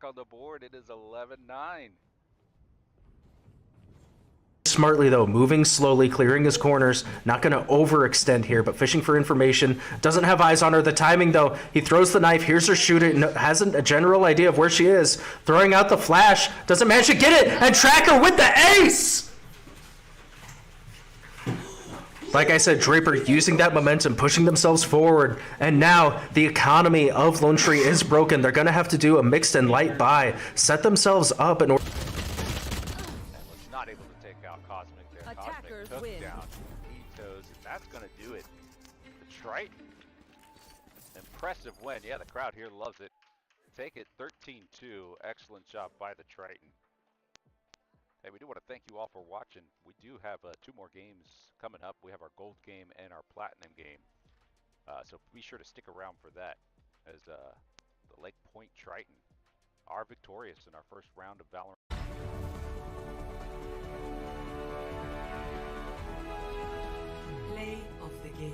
on the board. It is 11-9. Smartly though, moving slowly, clearing his corners, not going to overextend here, but fishing for information. Doesn't have eyes on her. The timing though, he throws the knife, hears her shoot it, hasn't a general idea of where she is. Throwing out the flash, doesn't manage to get it, and Tracker with the ace! Like I said, Draper using that momentum, pushing themselves forward, and now the economy of Lone Tree is broken. They're going to have to do a mixed and light buy, set themselves up in order. Not able to take out Cosmic there. Attackers Cosmic win. took down Etos, and that's going to do it. The Triton. Impressive win. Yeah, the crowd here loves it. Take it 13-2. Excellent job by the Triton. Hey, we do want to thank you all for watching. We do have 2 more games coming up. We have our gold game and our platinum game. So be sure to stick around for that, as the Lake Point Triton are victorious in our first round of Valorant. Play of the game.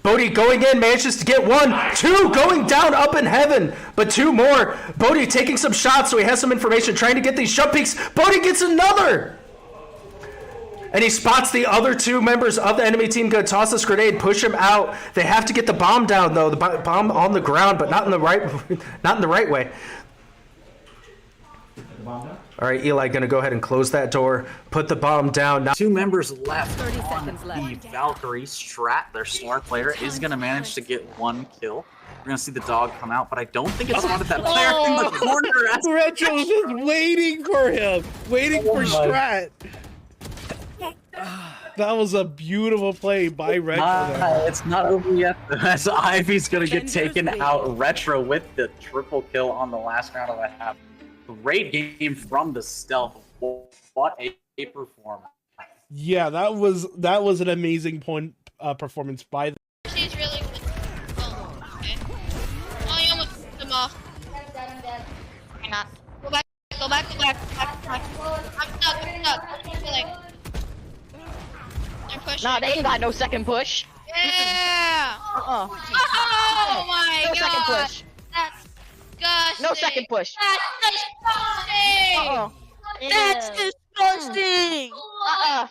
Bodhi going in, manages to get 1, 2, going down up in heaven, but 2 more. Bodhi taking some shots, so he has some information, trying to get these jump peaks. Bodhi gets another! And he spots the other 2 members of the enemy team. Gonna toss this grenade, push him out. They have to get the bomb down though. The bomb on the ground, but not in the right way. All right, Eli, gonna go ahead and close that door, put the bomb down. Now 2 members left 30 on seconds the left. Valkyrie. Strat, their star player, is going to manage to get 1 kill. We're going to see the dog come out, but I don't think it's spotted that player in the corner. Retro was just waiting for him, waiting for Strat. That was a beautiful play by Retro there. It's not over yet, as Ivy's going to get taken out. Retro with the triple kill on the last round of the half. Great game from the Stealth. What a performance. Yeah, that was an amazing performance by the. She's really good. Oh, okay. Oh, you almost took them off. Why not? Go back, go back, go back, go back, go back. I'm stuck. I'm like, they're pushing. Nah, they ain't got no second push. Yeah! Uh-uh. Oh my No god! second push. That's disgusting! No second push. That's disgusting! Uh-uh. That's disgusting! Uh-uh.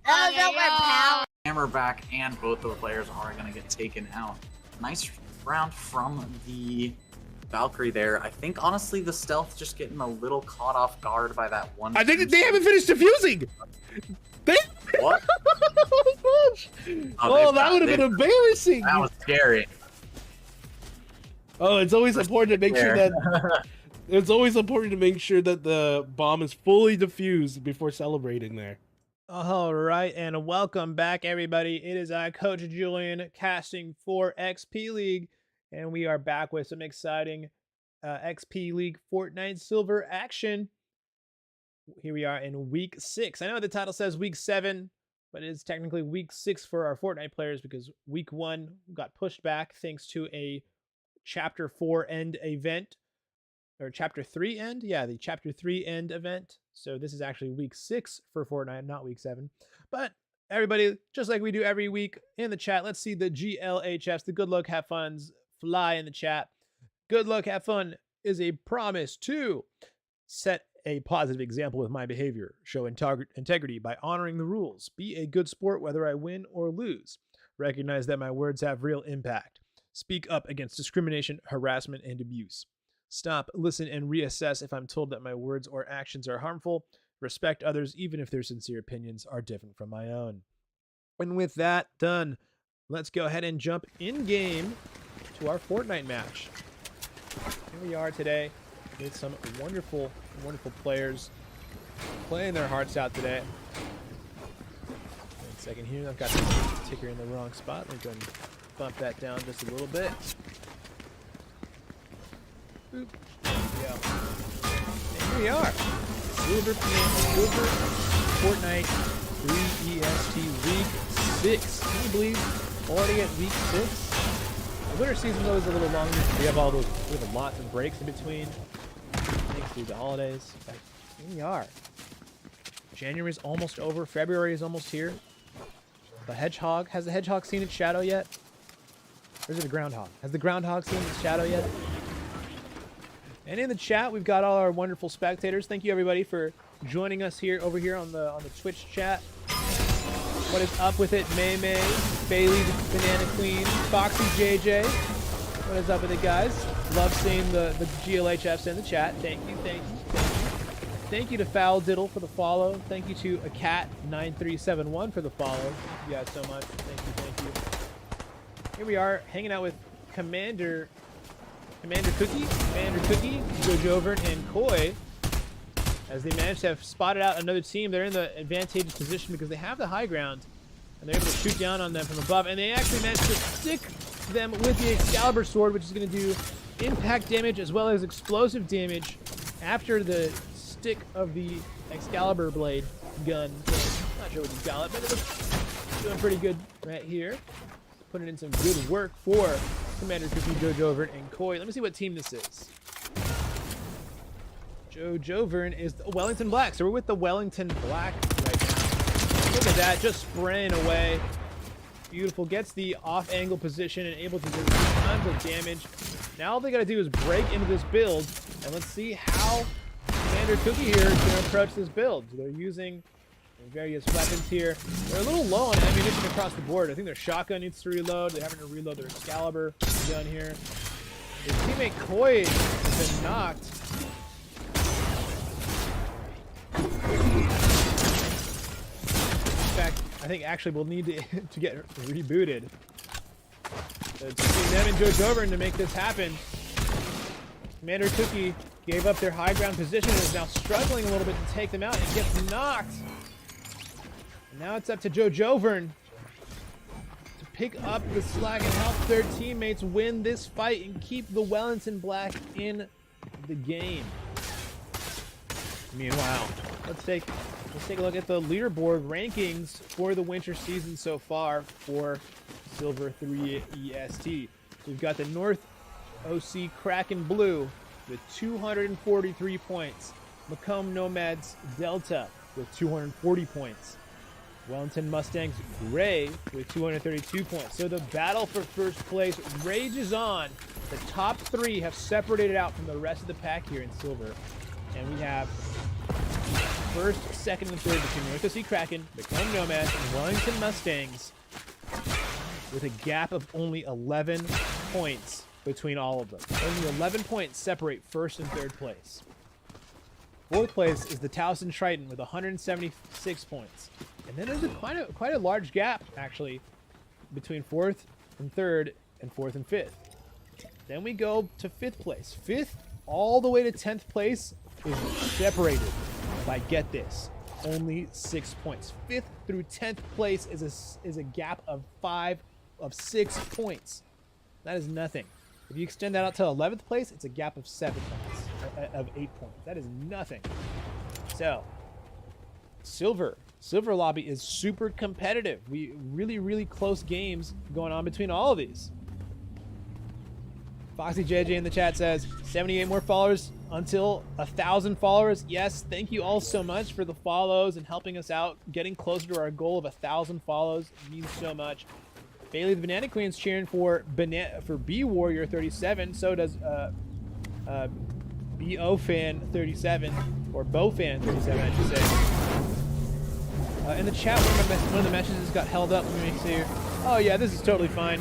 That was overpowered. Hammerback and both of the players are going to get taken out. Nice round from the Valkyrie there. I think, honestly, the Stealth just getting a little caught off guard by that one. I think they haven't finished defusing. They. What? Oh my gosh! Oh, that would have been embarrassing. That was scary. Oh, it's always important to make sure that it's always important to make sure that the bomb is fully defused before celebrating there. All right, and welcome back, everybody. It is Coach Julian casting for XP League, and we are back with some exciting XP League Fortnite Silver action. Here we are in week 6. I know the title says week 7, but it is technically week 6 for our Fortnite players because week 1 got pushed back thanks to a Chapter 4 end event, or Chapter 3 end? Yeah, the Chapter 3 end event. So this is actually week 6 for Fortnite, not week 7. But everybody, just like we do every week in the chat, let's see the GLHFs, the good luck, have funs, fly in the chat. Good luck, have fun is a promise to set a positive example with my behavior, show integrity by honoring the rules, be a good sport whether I win or lose, recognize that my words have real impact, speak up against discrimination, harassment, and abuse, stop, listen, and reassess if I'm told that my words or actions are harmful, respect others even if their sincere opinions are different from my own. And with that done, let's go ahead and jump in game to our Fortnite match. Here we are today with some wonderful players playing their hearts out today. Wait a second here, I've got the ticker in the wrong spot. Let me go and bump that down just a little bit. Boop. There we go. And here we are. Silver Fortnite 3 EST week 6. Can you believe already at week 6? The winter season though is a little longer. We have lots of breaks in between. Thanks to the holidays. But here we are. January is almost over. February is almost here. The hedgehog. Has the hedgehog seen its shadow yet? Or is it a groundhog? Has the groundhog seen its shadow yet? And in the chat, we've got all our wonderful spectators. Thank you everybody for joining us here over here on the Twitch chat. What is up with it? May May, Bailey, the Banana Queen, Foxy JJ. What is up with it, guys? Love seeing the GLHFs in the chat. Thank you, thank you, thank you. Thank you to Foul Diddle for the follow. Thank you to Acat9371 for the follow. Thank you guys so much. Thank you, thank you. Here we are, hanging out with Commander Cookie, Jojover, and Koi. As they managed to have spotted out another team, they're in the advantageous position because they have the high ground, and they're able to shoot down on them from above, and they actually managed to stick them with the Excalibur sword, which is going to do impact damage as well as explosive damage after the stick of the Excalibur blade gun. Not sure what you call it, but it looks doing pretty good right here. Putting in some good work for Commander Cookie, Jojover, and Koi. Let me see what team this is. Jojover is the Wellington Black. So we're with the Wellington Black right now. Look at that, just spraying away. Beautiful. Gets the off-angle position and able to do tons of damage. Now all they got to do is break into this build, and let's see how Commander Cookie here is going to approach this build. They're using various weapons here. They're a little low on ammunition across the board. I think their shotgun needs to reload. They're having to reload their Excalibur gun here. Their teammate Koi has been knocked. In fact, I think actually we'll need to get rebooted. So it's between them and Jojover to make this happen. Commander Cookie gave up their high ground position and is now struggling a little bit to take them out and gets knocked. And now it's up to Jojover to pick up the slack and help their teammates win this fight and keep the Wellington Black in the game. Meanwhile, let's take a look at the leaderboard rankings for the winter season so far for Silver 3 EST. So we've got the North OC Kraken Blue with 243 points. Macomb Nomads Delta with 240 points. Wellington Mustangs Gray with 232 points. So the battle for first place rages on. The top three have separated out from the rest of the pack here in Silver. And we have first, second, and third between North OC Kraken, Macomb Nomads, and Wellington Mustangs with a gap of only 11 points between all of them. Only 11 points separate first and third place. Fourth place is the Towson Triton with 176 points. And then there's quite a large gap, actually, between fourth and third and fourth and fifth. Then we go to fifth place. Fifth all the way to 10th place is separated by, get this, only 6 points. Fifth through 10th place is a gap of 6 points. That is nothing. If you extend that out to 11th place, it's a gap of 7 points, of 8 points. That is nothing. So, Silver Lobby is super competitive. We really close games going on between all of these. Foxy JJ in the chat says 78 more followers until 1,000 followers. Yes, thank you all so much for the follows and helping us out. Getting closer to our goal of 1,000 follows means so much. Bailey the Banana Queen's cheering for B Warrior 37. So does BO Fan 37, or Bo Fan 37, I should say. In the chat, one of the messages got held up. Let me see here. Oh yeah, this is totally fine.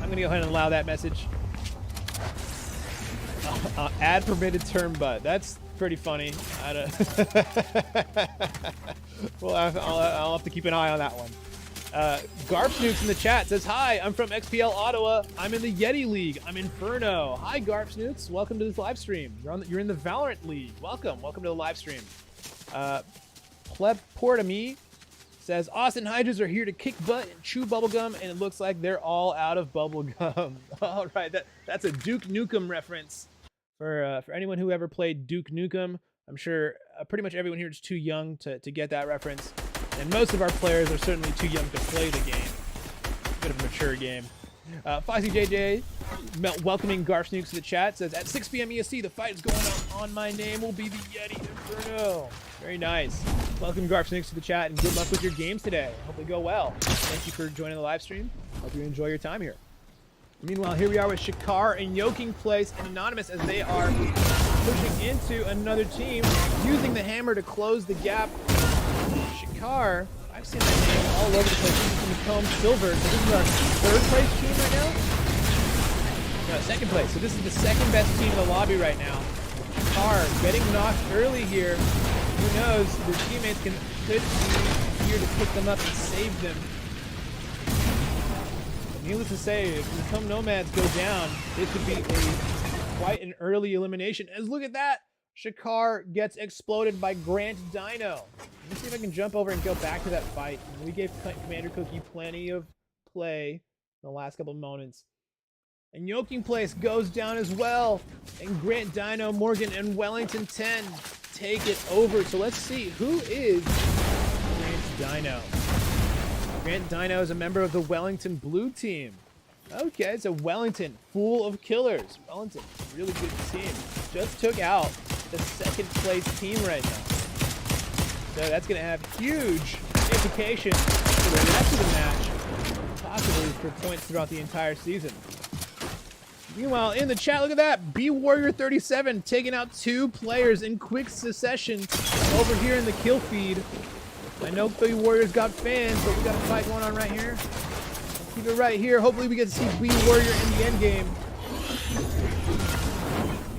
I'm gonna go ahead and allow that message. Ad permitted term butt. That's pretty funny. Well, I'll have to keep an eye on that one. Garp Snooks in the chat says, hi, I'm from XPL Ottawa. I'm in the Yeti League. I'm Inferno. Hi, Garp Snooks. Welcome to this live stream. You're in the Valorant League. Welcome to the live stream. Pleb Portamy says, Austin Hydras are here to kick butt and chew bubblegum, and it looks like they're all out of bubblegum. All right, that's a Duke Nukem reference for anyone who ever played Duke Nukem. I'm sure pretty much everyone here is too young to get that reference. And most of our players are certainly too young to play the game. It's a bit of a mature game. Foxy JJ welcoming Garf Nukes to the chat says, at 6 p.m. EST, the fight is going on my name will be the Yeti Inferno. Very nice. Welcome Garf Nukes to the chat and good luck with your games today. Hope they go well. Thank you for joining the live stream. Hope you enjoy your time here. Meanwhile, here we are with Shakar and Yoking Place and Anonymous as they are pushing into another team, using the hammer to close the gap. Shakar, I've seen that name all over the place. This is from Comb Silver. So this is our third place team right now? No, second place. So this is the second best team in the lobby right now. Shakar getting knocked early here. Who knows? Their teammates could be here to pick them up and save them. Needless to say, if the Comb Nomads go down, this would be quite an early elimination. As look at that! Shakar gets exploded by Grant Dino. Let me see if I can jump over and go back to that fight. We gave Commander Cookie plenty of play in the last couple of moments. And Yoking Place goes down as well. And Grant Dino, Morgan, and Wellington 10 take it over. So let's see, who is Grant Dino? Grant Dino is a member of the Wellington Blue team. Okay, it's a Wellington full of killers. Wellington, really good team. Just took out the second place team right now. So that's going to have huge implications for the rest of the match, possibly for points throughout the entire season. Meanwhile, in the chat, look at that. B-Warrior 37 taking out 2 players in quick succession over here in the kill feed. I know B-Warrior's got fans, but we got a fight going on right here. Keep it right here. Hopefully we get to see B-Warrior in the end game.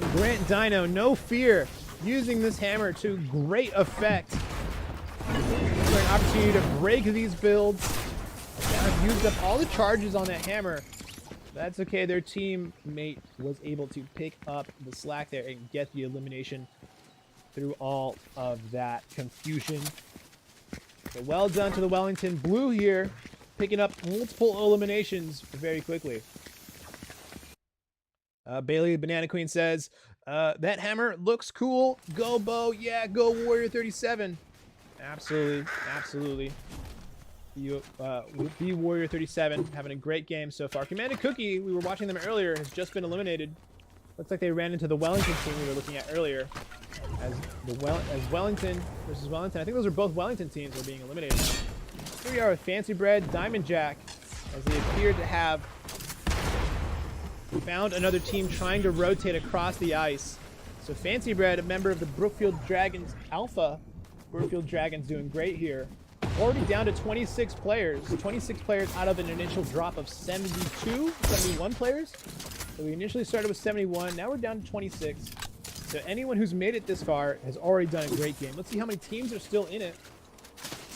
And Grant Dino, no fear, using this hammer to great effect. For an opportunity to break these builds. I've used up all the charges on that hammer. That's okay. Their teammate was able to pick up the slack there and get the elimination through all of that confusion. So well done to the Wellington Blue here, picking up multiple eliminations very quickly. Bailey the Banana Queen says, that hammer looks cool. Go Bo, yeah, go Warrior 37. Absolutely, absolutely. You be Warrior 37 having a great game so far. Commander Cookie, we were watching them earlier, has just been eliminated. Looks like they ran into the Wellington team we were looking at earlier. As Wellington versus Wellington. I think those are both Wellington teams that are being eliminated now. Here we are with Fancy Bread, Diamond Jack, as they appear to have found another team trying to rotate across the ice. So Fancy Bread, a member of the Brookfield Dragons Alpha. Brookfield Dragons doing great here. Already down to 26 players. 26 players out of an initial drop of 71 players. So we initially started with 71, now we're down to 26. So anyone who's made it this far has already done a great game. Let's see how many teams are still in it.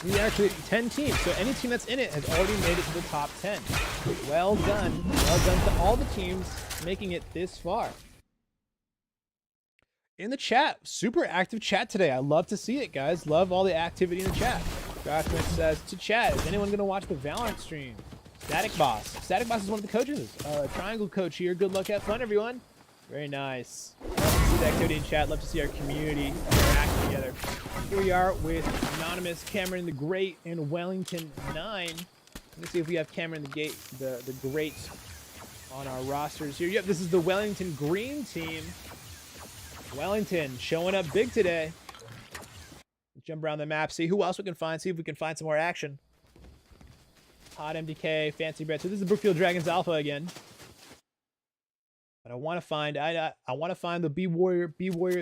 We actually 10 teams. So any team that's in it has already made it to the top 10. Well done. Well done to all the teams making it this far. In the chat, super active chat today. I love to see it, guys. Love all the activity in the chat. Joshua says, to chat, is anyone going to watch the Valorant stream? Static Boss. Static Boss is one of the coaches. Triangle coach here. Good luck. Have fun, everyone. Very nice. Love to see the activity in chat. Love to see our community interact together. Here we are with Anonymous, Cameron the Great, and Wellington 9. Let me see if we have Cameron the Great on our rosters here. Yep, this is the Wellington Green team. Wellington showing up big today. Let's jump around the map, see who else we can find, see if we can find some more action. Hot MDK, Fancy Bread. So this is the Brookfield Dragons Alpha again. But I want to find the B Warrior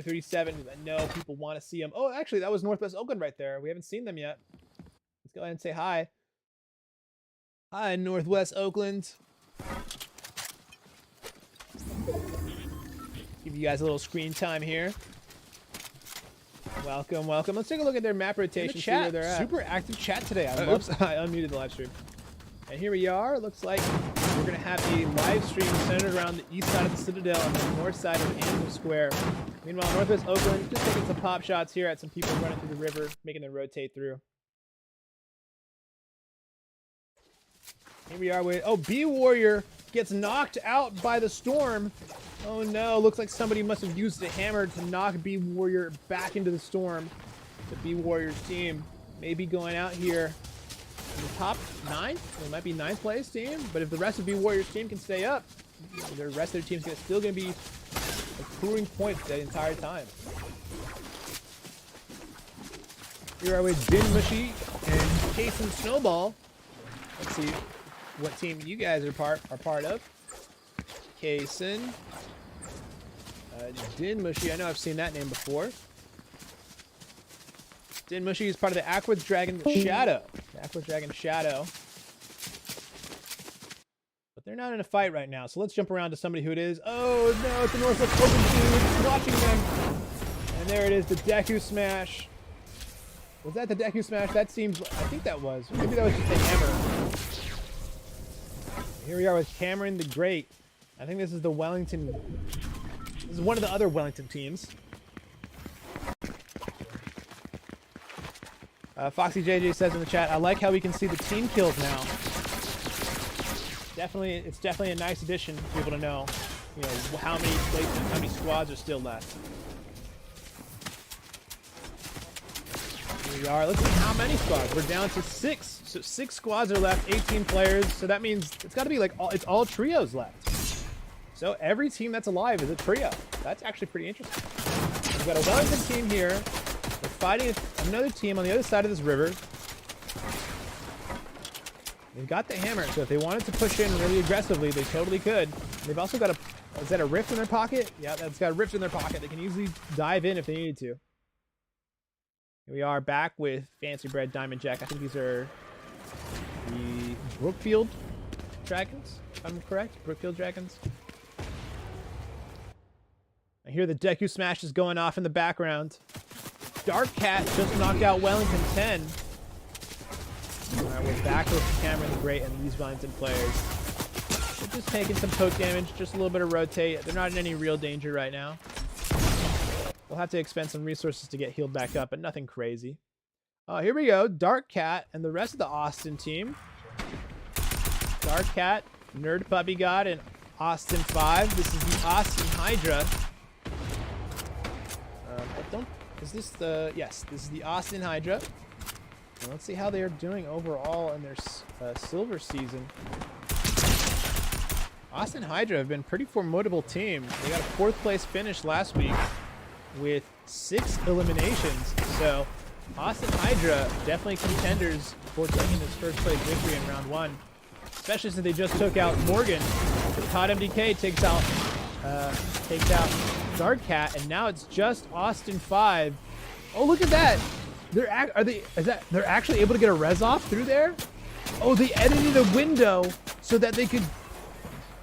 37 because I know people want to see them. Oh, actually, that was Northwest Oakland right there. We haven't seen them yet. Let's go ahead and say hi. Hi, Northwest Oakland. Give you guys a little screen time here. Welcome, welcome. Let's take a look at their map rotation. See where they're at. Super active chat today. Oops, I unmuted the live stream. And here we are. Looks like we're going to have a live stream centered around the east side of the Citadel and the north side of Angel Square. Meanwhile, Northwest Oakland just taking some pop shots here at some people running through the river, making them rotate through. Here we are with, oh, B-Warrior gets knocked out by the storm. Oh no, looks like somebody must have used the hammer to knock B-Warrior back into the storm. The B-Warrior's team may be going out here in the top 9. It might be 9th place team, but if the rest of B Warriors team can stay up, the rest of their team's still going to be accruing points the entire time. Here are with Din Mushy and Towson Snowball. Let's see what team you guys are part of. Towson. Din Mushy, I know I've seen that name before. Din Mushy is part of the Aqua's Dragon Shadow. The Aqua's Dragon Shadow. But they're not in a fight right now, so let's jump around to somebody who it is. Oh no, it's the Northwest Open team. It's watching them. And there it is, the Deku Smash. Was that the Deku Smash? That seems, I think that was. Maybe that was just a hammer. Here we are with Cameron the Great. I think this is the Wellington. This is one of the other Wellington teams. Foxy JJ says in the chat, I like how we can see the team kills now. It's definitely a nice addition to be able to know, how many places, how many squads are still left. Here we are. Let's see how many squads. We're down to 6. So 6 squads are left, 18 players. So that means it's got to be like it's all trios left. So every team that's alive is a trio. That's actually pretty interesting. We've got a Wellington team here. They're fighting another team on the other side of this river. They've got the hammer, so if they wanted to push in really aggressively, they totally could. They've also got is that a rift in their pocket? Yeah, that's got a rift in their pocket. They can easily dive in if they needed to. Here we are back with Fancy Bread Diamond Jack. I think these are the Brookfield Dragons, if I'm correct. Brookfield Dragons. I hear the Deku Smash is going off in the background. Dark Cat just knocked out Wellington 10. Alright, we're back with Cameron the Great and these Wellington players. They're just taking some poke damage, just a little bit of rotate. They're not in any real danger right now. We'll have to expend some resources to get healed back up, but nothing crazy. Here we go. Dark Cat and the rest of the Austin team. Dark Cat, Nerd Puppy God, and Austin 5. This is the Austin Hydra. Yes, this is the Austin Hydra. And let's see how they are doing overall in their silver season. Austin Hydra have been a pretty formidable team. They got a 4th place finish last week with 6 eliminations. So Austin Hydra definitely contenders for taking this first place victory in round 1. Especially since they just took out Morgan. Todd MDK takes out Dark Cat, and now it's just Austin 5. Oh, look at that! They're actually able to get a res off through there? Oh, they edited a window so that they could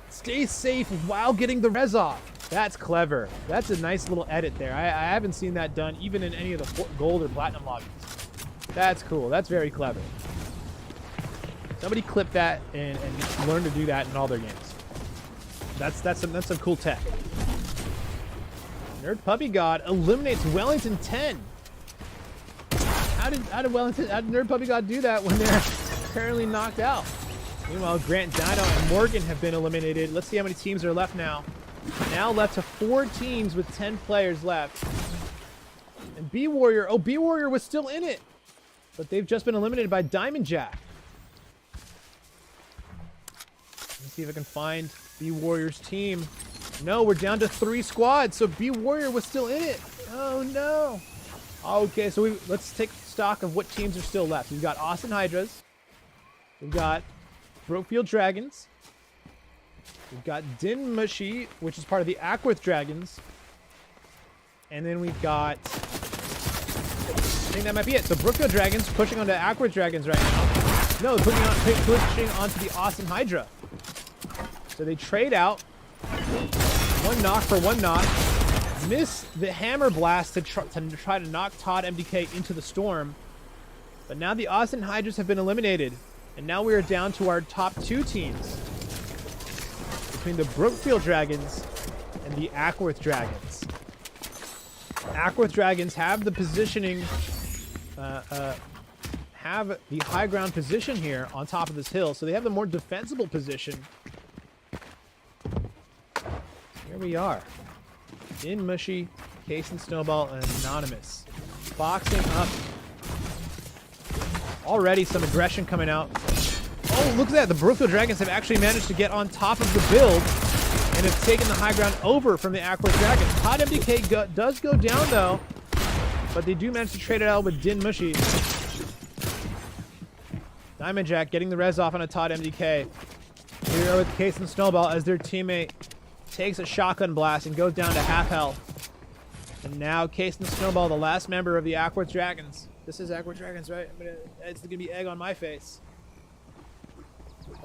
stay safe while getting the res off. That's clever. That's a nice little edit there. I haven't seen that done even in any of the gold or platinum lobbies. That's cool. That's very clever. Somebody clip that and learn to do that in all their games. That's some cool tech. Nerd Puppy God eliminates Wellington 10. How did Nerd Puppy God do that when they're apparently knocked out? Meanwhile, Grant Dino and Morgan have been eliminated. Let's see how many teams are left now. Now left to 4 teams with 10 players left. And B Warrior, B Warrior was still in it, but they've just been eliminated by Diamond Jack. Let's see if I can find B Warrior's team. No, we're down to 3 squads, so B Warrior was still in it. Oh no. Okay, so let's take stock of what teams are still left. We've got Austin Hydras. We've got Brookfield Dragons. We've got Din Mushy, which is part of the Aquith Dragons. And then we've got... I think that might be it. So Brookfield Dragons pushing onto Aquith Dragons right now. No, pushing onto the Austin Hydra. So they trade out. 1 knock for 1 knock. Miss the hammer blast to try to knock Todd MDK into the storm. But now the Austin Hydras have been eliminated. And now we are down to our top 2 teams. Between the Brookfield Dragons and the Aquith Dragons. Aquith Dragons have the positioning, have the high ground position here on top of this hill. So they have the more defensible position. Here we are. In Mushy, Case and Snowball, and Anonymous. Boxing up Already some aggression coming out. Oh, look at that. The Brookfield Dragons have actually managed to get on top of the build and have taken the high ground over from the Aqua Dragons. Todd MDK does go down, though, but they do manage to trade it out with Din Mushy. Diamond Jack getting the res off on a Todd MDK. Here with Case and Snowball as their teammate takes a shotgun blast and goes down to half health. And now Case and Snowball, the last member of the Aqua Dragons. This is Aqua Dragons, right? It's gonna be egg on my face.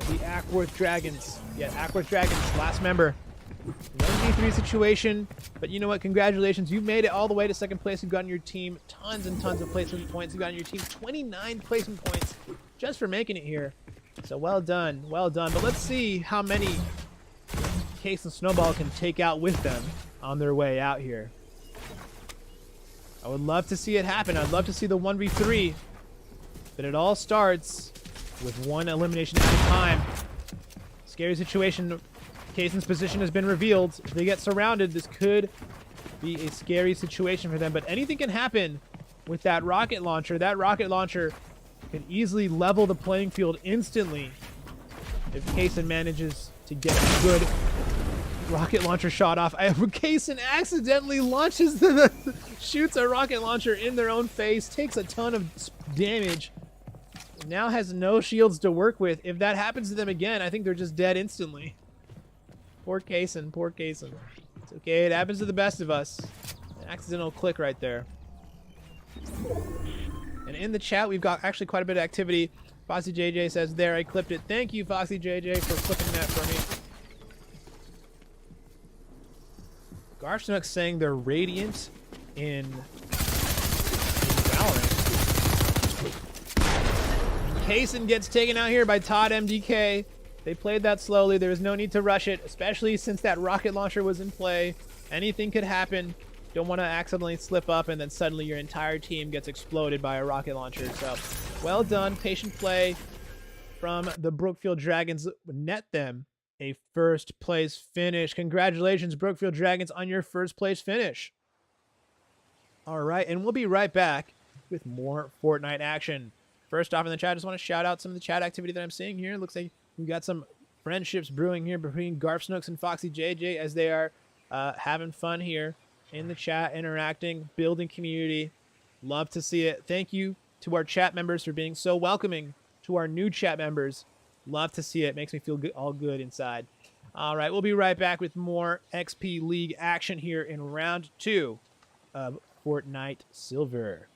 The Aqua Dragons. Yeah, Aqua Dragons, last member. 1v3 situation, but you know what? Congratulations. You've made it all the way to second place. You've gotten your team tons and tons of placement points. You've gotten your team 29 placement points just for making it here. So well done. Well done. But let's see how many Case and Snowball can take out with them on their way out here. I would love to see it happen. I'd love to see the 1v3. But it all starts with one elimination at a time. Scary situation. Kaysen's position has been revealed. If they get surrounded, this could be a scary situation for them. But anything can happen with that rocket launcher. That rocket launcher can easily level the playing field instantly if Kaysen manages to get a good rocket launcher shot off. Kaysen accidentally launches shoots a rocket launcher in their own face, takes a ton of damage. Now has no shields to work with. If that happens to them again, I think they're just dead instantly. Poor Kaysen, poor Kaysen. It's okay, it happens to the best of us. An accidental click right there. And in the chat, we've got actually quite a bit of activity. Foxy JJ says, there, I clipped it. Thank you, Foxy JJ, for clipping that for me. Garfsnook's saying they're radiant in Valorant. Kaysen gets taken out here by Todd MDK. They played that slowly. There was no need to rush it, especially since that rocket launcher was in play. Anything could happen. Don't want to accidentally slip up and then suddenly your entire team gets exploded by a rocket launcher. So, well done. Patient play from the Brookfield Dragons. Net them a first place finish. Congratulations, Brookfield Dragons, on your first place finish. All right, and we'll be right back with more Fortnite action. First off in the chat, I just want to shout out some of the chat activity that I'm seeing here. It looks like we've got some friendships brewing here between Garfsnooks and Foxy JJ as they are having fun here in the chat, interacting, building community. Love to see it. Thank you to our chat members for being so welcoming to our new chat members. Love to see it. Makes me feel good, all good inside. All right, we'll be right back with more XP League action here in round 2 of Fortnite Silver.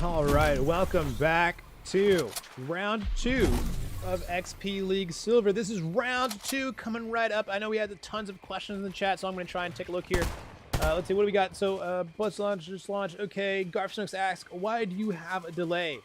All right, welcome back to round 2 of XP League Silver. This is round 2 coming right up. I know we had tons of questions in the chat, so I'm going to try and take a look here Let's see, what do we got? So, bus launch, just launch. Okay, Garfsnooks asks, why do you have a delay?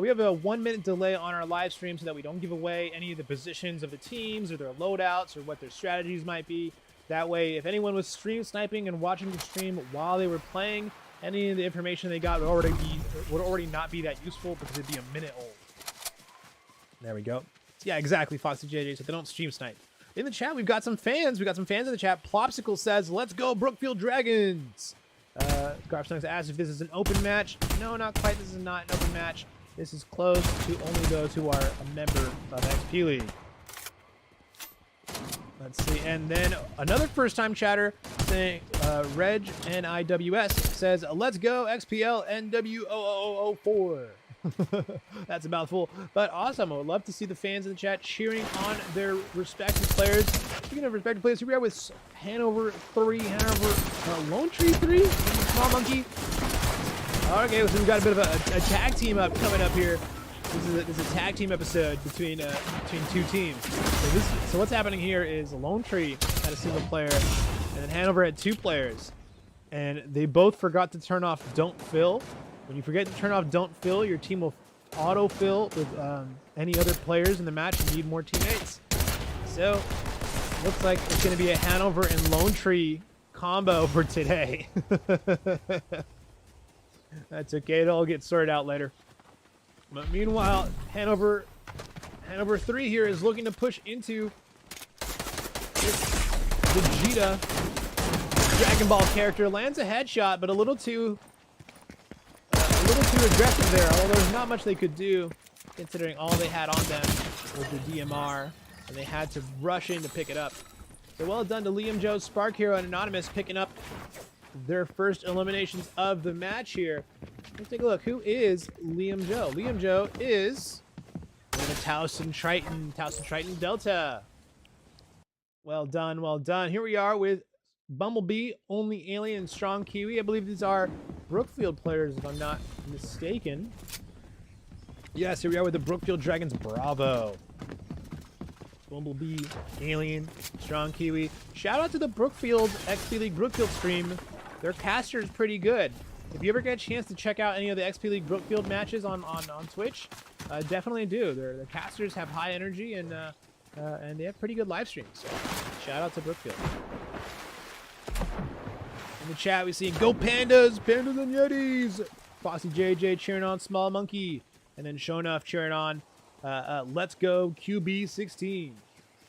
We have a 1-minute delay on our live stream so that we don't give away any of the positions of the teams or their loadouts or what their strategies might be. That way, if anyone was stream sniping and watching the stream while they were playing, any of the information they got would already not be that useful because it'd be a minute old. There we go. Yeah, exactly, Foxy JJ, so they don't stream snipe. In the chat, we've got some fans. We've got some fans in the chat. Plopsicle says, let's go Brookfield Dragons. Garfsnooks asks if this is an open match. No, not quite. This is not an open match. This is closed to only those who are a member of XP League. Let's see. And then another first-time chatter saying, Reg NIWS says, let's go XPL NW0004. That's a mouthful, but awesome. I would love to see the fans in the chat cheering on their respective players. Speaking of respective players, here we are with Hanover 3, Hanover Lone Tree 3, Small Monkey. Okay, so we've got a bit of a tag team up coming up here. This is a tag team episode between two teams. So what's happening here is Lone Tree had a single player, and then Hanover had 2 players, and they both forgot to turn off Don't Fill. When you forget to turn off Don't Fill, your team will auto-fill with any other players in the match and need more teammates. So, looks like it's going to be a Hanover and Lone Tree combo for today. That's okay, it'll all get sorted out later. But meanwhile, Hanover 3 here is looking to push into Vegeta Dragon Ball character. Lands a headshot, but a little too aggressive there, although there's not much they could do considering all they had on them was the DMR, and they had to rush in to pick it up. So well done to Liam Joe, Spark Hero, and Anonymous picking up their first eliminations of the match here. Let's take a look. Who is Liam Joe? Liam Joe is the Towson Triton Delta. Well done, well done. Here we are with Bumblebee, Only Alien, and Strong Kiwi. I believe these are Brookfield players, if I'm not mistaken. Yes, here we are with the Brookfield Dragons. Bravo. Bumblebee, Alien, Strong Kiwi. Shout out to the Brookfield XP League Brookfield stream. Their caster is pretty good. If you ever get a chance to check out any of the XP League Brookfield matches on Twitch, definitely do. Their casters have high energy and they have pretty good live streams. So shout out to Brookfield. In the chat, we see Go Pandas, Pandas and Yetis. Foxy JJ cheering on Small Monkey. And then Shonuff cheering on Let's Go QB16.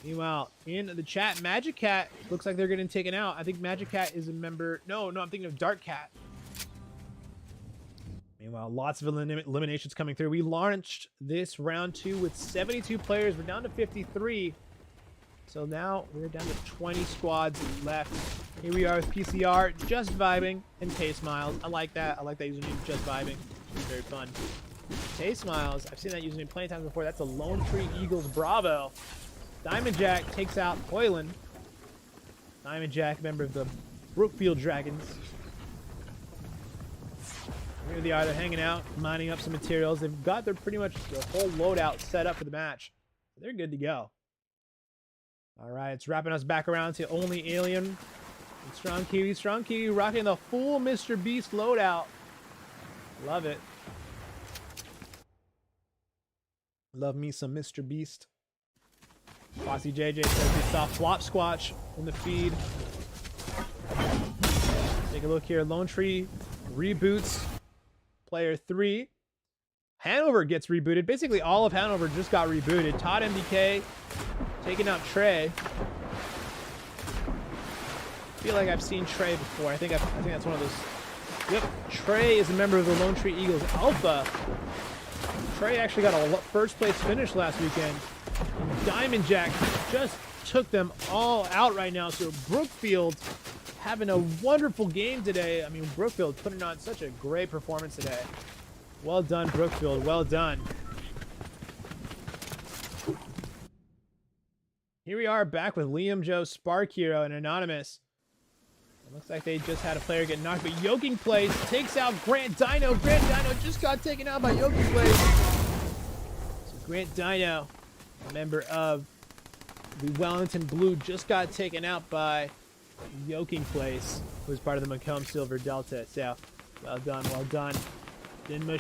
Meanwhile, in the chat, Magic Cat looks like they're getting taken out. I think Magic Cat is a member. No, I'm thinking of Dark Cat. Meanwhile, lots of eliminations coming through. We launched this round 2 with 72 players. We're down to 53. So now we're down to 20 squads left. Here we are with PCR, Just Vibing, and Tay Smiles. I like that. I like that username, Just Vibing. It's very fun. Tay Smiles, I've seen that username plenty of times before. That's a Lone Tree Eagles Bravo. Diamond Jack takes out Hoyland. Diamond Jack, member of the Brookfield Dragons. Here they are, they're hanging out, mining up some materials. They've got their pretty much the whole loadout set up for the match. They're good to go. All right, it's wrapping us back around to Only Alien and Strong Kiwi. Strong Kiwi rocking the full Mr. Beast loadout. Love it. Love me some Mr. Beast. Foxy JJ says we saw Flop Squatch in the feed. Take a look here. Lone Tree reboots player 3. Hanover gets rebooted. Basically, all of Hanover just got rebooted. Todd MDK taking out Trey. I feel like I've seen Trey before. I think that's one of those. Yep, Trey is a member of the Lone Tree Eagles Alpha. Trey actually got a first place finish last weekend. And Diamond Jack just took them all out right now. So Brookfield having a wonderful game today. I mean, Brookfield putting on such a great performance today. Well done, Brookfield. Well done. Here we are back with Liam Joe, Spark Hero, and Anonymous. It looks like they just had a player get knocked, but Yoking Place takes out Grant Dino. Grant Dino just got taken out by Yoking Place. So Grant Dino, a member of the Wellington Blue, just got taken out by yoking place was part of the Macomb Silver Delta. So, well done, well done. Didn't